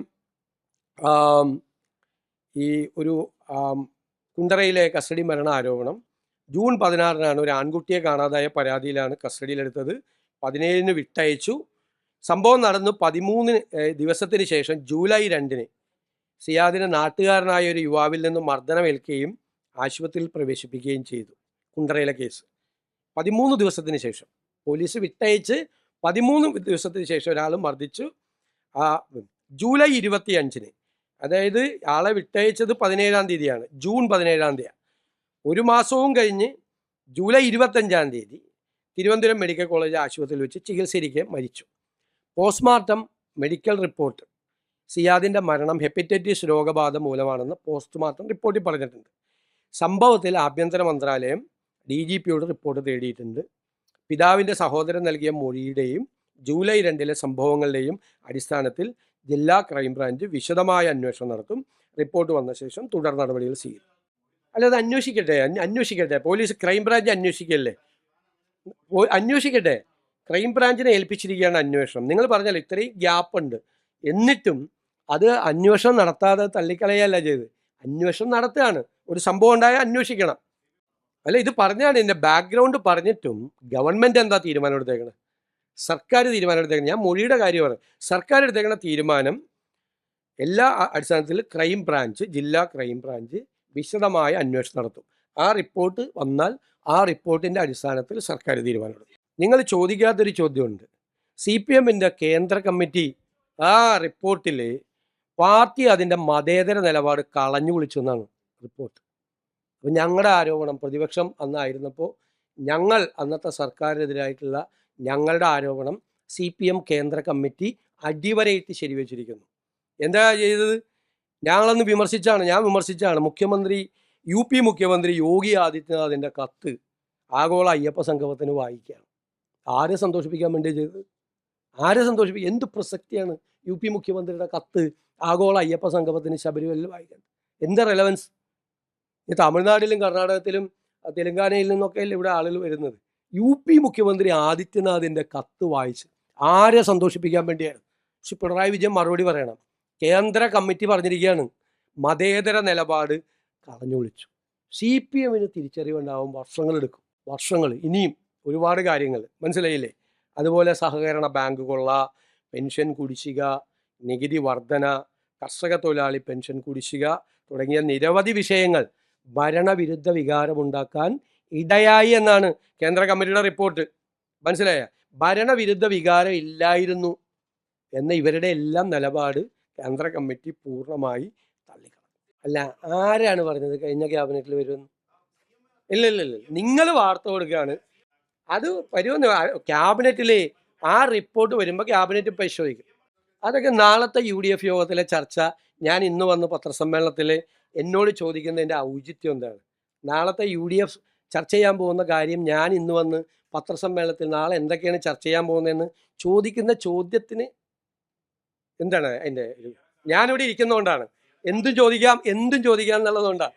ഈ ഒരു കുണ്ടറയിലെ കസ്റ്റഡി മരണ ആരോപണം ജൂൺ 16-നാണ് ഒരു ആൺകുട്ടിയെ കാണാതായ പരാതിയിലാണ് കസ്റ്റഡിയിലെടുത്തത്. 17-ന് വിട്ടയച്ചു. സംഭവം നടന്ന് 13 ദിവസത്തിന് ശേഷം ജൂലൈ 2-ന് സിയാദിന് നാട്ടുകാരനായ ഒരു യുവാവിൽ നിന്ന് മർദ്ദനമേൽക്കുകയും ആശുപത്രിയിൽ പ്രവേശിപ്പിക്കുകയും ചെയ്തു. കുണ്ടറയിലെ കേസ് 13 ദിവസത്തിന് ശേഷം പോലീസ് വിട്ടയച്ച് 13 ദിവസത്തിന് ശേഷം ഒരാൾ മർദ്ദിച്ചു. ജൂലൈ 25-ന്, അതായത് ആളെ വിട്ടയച്ചത് 17-ാം തീയതിയാണ്, ജൂൺ 17-ാം തീയതി. ഒരു മാസവും കഴിഞ്ഞ് ജൂലൈ 25-ാം തീയതി തിരുവനന്തപുരം മെഡിക്കൽ കോളേജ് ആശുപത്രിയിൽ വെച്ച് ചികിത്സയിരിക്കെ മരിച്ചു. പോസ്റ്റ്മോർട്ടം മെഡിക്കൽ റിപ്പോർട്ട് സിയാദിൻ്റെ മരണം ഹെപ്പറ്റൈറ്റിസ് രോഗബാധ മൂലമാണെന്ന് പോസ്റ്റ്മോർട്ടം റിപ്പോർട്ടിൽ പറഞ്ഞിട്ടുണ്ട്. സംഭവത്തിൽ ആഭ്യന്തര മന്ത്രാലയം DGPയോട് റിപ്പോർട്ട് തേടിയിട്ടുണ്ട്. പിതാവിൻ്റെ സഹോദരൻ നൽകിയ മൊഴിയുടെയും ജൂലൈ 2-ലെ സംഭവങ്ങളുടെയും അടിസ്ഥാനത്തിൽ ജില്ലാ ക്രൈംബ്രാഞ്ച് വിശദമായ അന്വേഷണം നടത്തും. റിപ്പോർട്ട് വന്ന ശേഷം തുടർ നടപടികൾ സ്വീകരിക്കും. അല്ലാതെ അന്വേഷിക്കട്ടെ. പോലീസ് ക്രൈംബ്രാഞ്ച് അന്വേഷിക്കട്ടെ. ക്രൈംബ്രാഞ്ചിനെ ഏൽപ്പിച്ചിരിക്കുകയാണ് അന്വേഷണം. നിങ്ങൾ പറഞ്ഞല്ലോ ഇത്രയും ഗ്യാപ്പുണ്ട്, എന്നിട്ടും അത് അന്വേഷണം നടത്താതെ തള്ളിക്കളയല്ല ചെയ്ത്. അന്വേഷണം നടത്തുകയാണ്. ഒരു സംഭവം ഉണ്ടായാൽ അന്വേഷിക്കണം. അല്ല, ഇത് പറഞ്ഞാണ് ഇതിൻ്റെ ബാക്ക്ഗ്രൗണ്ട് പറഞ്ഞിട്ടും ഗവൺമെൻറ് എന്താ തീരുമാനം എടുത്തേക്കണം? സർക്കാർ തീരുമാനം എടുത്തേക്കണം. ഞാൻ മൊഴിയുടെ കാര്യമാണ്. സർക്കാർ എടുത്തേക്കണ തീരുമാനം എല്ലാ അടിസ്ഥാനത്തിൽ ജില്ലാ ക്രൈംബ്രാഞ്ച് വിശദമായ അന്വേഷണം നടത്തും. ആ റിപ്പോർട്ട് വന്നാൽ ആ റിപ്പോർട്ടിൻ്റെ അടിസ്ഥാനത്തിൽ സർക്കാർ തീരുമാനമെടുക്കും. നിങ്ങൾ ചോദിക്കാത്തൊരു ചോദ്യമുണ്ട്. CPMൻ്റെ കേന്ദ്ര കമ്മിറ്റി ആ റിപ്പോർട്ടിൽ പാർട്ടി അതിൻ്റെ മതേതര നിലപാട് കളഞ്ഞു കുളിച്ചു എന്നാണ് റിപ്പോർട്ട്. അപ്പോൾ ഞങ്ങളുടെ ആരോപണം, പ്രതിപക്ഷം അന്നായിരുന്നപ്പോൾ ഞങ്ങൾ അന്നത്തെ സർക്കാരിനെതിരായിട്ടുള്ള ഞങ്ങളുടെ ആരോപണം CPM കേന്ദ്ര കമ്മിറ്റി അടിവരയിട്ട് ശരിവെച്ചിരിക്കുന്നു. എന്താ ചെയ്തത്? ഞാൻ വിമർശിച്ചാണ്. UP മുഖ്യമന്ത്രി യോഗി ആദിത്യനാഥിൻ്റെ കത്ത് ആഗോള അയ്യപ്പ സംഗമത്തിന് വായിക്കുകയാണ്. ആരെ സന്തോഷിപ്പിക്കാൻ വേണ്ടി ചെയ്തത്? എന്ത് പ്രസക്തിയാണ് UP മുഖ്യമന്ത്രിയുടെ കത്ത് ആഗോള അയ്യപ്പ സംഗമത്തിന് ശബരിമലയിൽ വായിക്കാൻ? എന്ത് റെലവൻസ്? ഈ തമിഴ്നാട്ടിലും കർണാടകത്തിലും തെലങ്കാനയിൽ നിന്നൊക്കെ അല്ലേ ഇവിടെ ആളുകൾ വരുന്നത്. UP മുഖ്യമന്ത്രി ആദിത്യനാഥിൻ്റെ കത്ത് വായിച്ച് ആരെ സന്തോഷിപ്പിക്കാൻ വേണ്ടിയാണ്? പക്ഷെ പിണറായി വിജയൻ മറുപടി പറയണം. കേന്ദ്ര കമ്മിറ്റി പറഞ്ഞിരിക്കുകയാണ് മതേതര നിലപാട് കളഞ്ഞു വിളിച്ചു. CPMന് തിരിച്ചറിവുണ്ടാവും, വർഷങ്ങൾ ഇനിയും ഒരുപാട് കാര്യങ്ങൾ, മനസ്സിലായില്ലേ? അതുപോലെ സഹകരണ ബാങ്ക് കൊള്ള, പെൻഷൻ കുടിശ്ശിക, നികുതി വർധന, കർഷക തൊഴിലാളി പെൻഷൻ കുടിശ്ശിക തുടങ്ങിയ നിരവധി വിഷയങ്ങൾ ഭരണവിരുദ്ധ വികാരമുണ്ടാക്കാൻ ഇടയായി എന്നാണ് കേന്ദ്ര കമ്മിറ്റിയുടെ റിപ്പോർട്ട്. മനസ്സിലായ? ഭരണവിരുദ്ധ വികാരം ഇല്ലായിരുന്നു എന്ന ഇവരുടെ എല്ലാം നിലപാട് കേന്ദ്ര കമ്മിറ്റി പൂർണ്ണമായി തള്ളിക്കളഞ്ഞു. അല്ല, ആരാണ് പറഞ്ഞത് കഴിഞ്ഞ ക്യാബിനറ്റിൽ വരുമെന്ന്? ഇല്ല, നിങ്ങൾ വാർത്ത കൊടുക്കുകയാണ്. അത് വരുമെന്ന് ക്യാബിനറ്റിൽ ആ റിപ്പോർട്ട് വരുമ്പോൾ ക്യാബിനറ്റ് പരിശോധിക്കും. അതൊക്കെ നാളത്തെ UDF യോഗത്തിലെ ചർച്ച. ഞാൻ ഇന്ന് വന്ന് പത്രസമ്മേളനത്തിൽ എന്നോട് ചോദിക്കുന്നതിൻ്റെ ഔചിത്യം എന്താണ്? നാളത്തെ UDF ചർച്ച ചെയ്യാൻ പോകുന്ന കാര്യം ഞാൻ ഇന്ന് വന്ന് പത്രസമ്മേളനത്തിൽ നാളെ എന്തൊക്കെയാണ് ചർച്ച ചെയ്യാൻ പോകുന്നതെന്ന് ചോദിക്കുന്ന ചോദ്യത്തിന് എന്താണ് അതിൻ്റെ? ഞാനിവിടെ ഇരിക്കുന്നതുകൊണ്ടാണ്. എന്തും ചോദിക്കാം എന്നുള്ളതുകൊണ്ടാണ്.